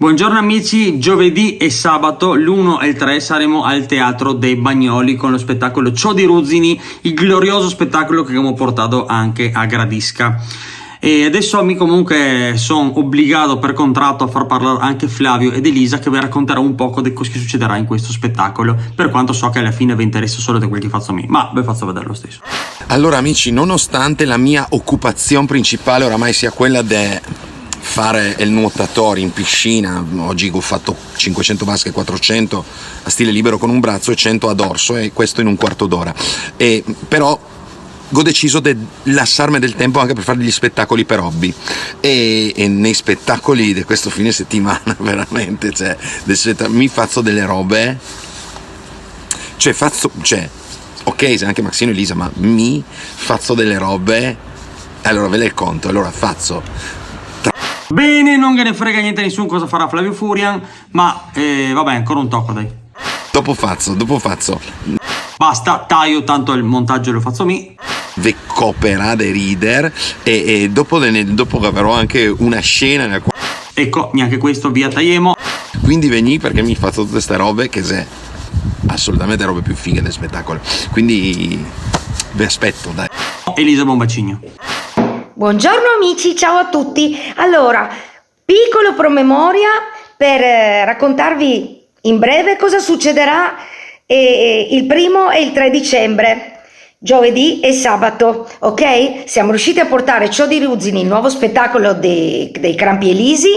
Buongiorno amici, giovedì e sabato l'1 e il 3 saremo al Teatro dei Bagnoli con lo spettacolo Ciò di Ruzzini, il glorioso spettacolo che abbiamo portato anche a Gradisca. E adesso comunque sono obbligato per contratto a far parlare anche Flavio ed Elisa, che vi racconterò un po' di cosa succederà in questo spettacolo, per quanto so che alla fine vi interessa solo di quel che faccio a me, ma vi faccio vedere lo stesso. Allora amici, nonostante la mia occupazione principale oramai sia quella di fare il nuotatore in piscina, oggi ho fatto 500 vasche, 400 a stile libero con un braccio e 100 a dorso, e questo in un quarto d'ora, però ho deciso di lasciarmi del tempo anche per fare degli spettacoli per hobby, e nei spettacoli di questo fine settimana veramente mi faccio delle robe, ok, se anche Maxino e Elisa, ma mi faccio delle robe, allora ve le conto. Allora faccio bene, non che ne frega niente a nessuno cosa farà Flavio Furian, ma vabbè, ancora un tocco, dai. Dopo faccio Basta, taglio, tanto il montaggio lo faccio me. ve copera de rider, e dopo avrò anche una scena nella quale, ecco, neanche questo via tagliemo. quindi veni perché mi faccio tutte queste robe che se assolutamente robe più fighe del spettacolo, quindi vi aspetto, dai. Elisa Bombacigno. Buongiorno amici, ciao a tutti. Allora, piccolo promemoria per raccontarvi in breve cosa succederà il 1° e il 3 dicembre, giovedì e sabato, ok? Siamo riusciti a portare Ciò di Ruzzini, il nuovo spettacolo dei Crampi Elisi,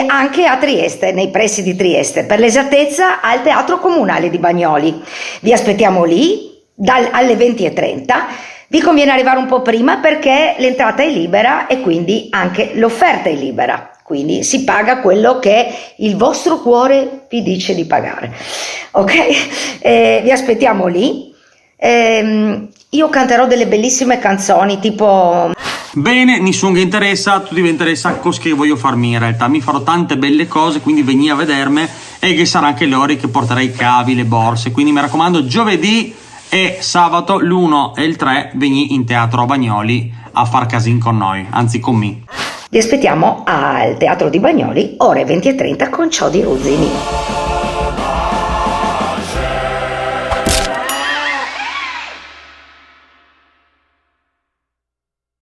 anche a Trieste, nei pressi di Trieste, per l'esattezza al Teatro Comunale di Bagnoli. Vi aspettiamo lì alle 20:30. Vi conviene arrivare un po' prima perché l'entrata è libera e quindi anche l'offerta è libera, quindi si paga quello che il vostro cuore vi dice di pagare, ok? Vi aspettiamo lì. Io canterò delle bellissime canzoni tipo... Bene, nessuno che interessa, tutti vi interessa cosa che voglio farmi in realtà. Mi farò tante belle cose, quindi veni a vedermi, e che sarà anche l'ora che porterà i cavi, le borse, quindi mi raccomando, giovedì e sabato l'1 e il 3 veni in teatro a Bagnoli a far casin con noi, anzi con me. Vi aspettiamo al Teatro di Bagnoli, ore 20:30 con Ciò di Ruzzini.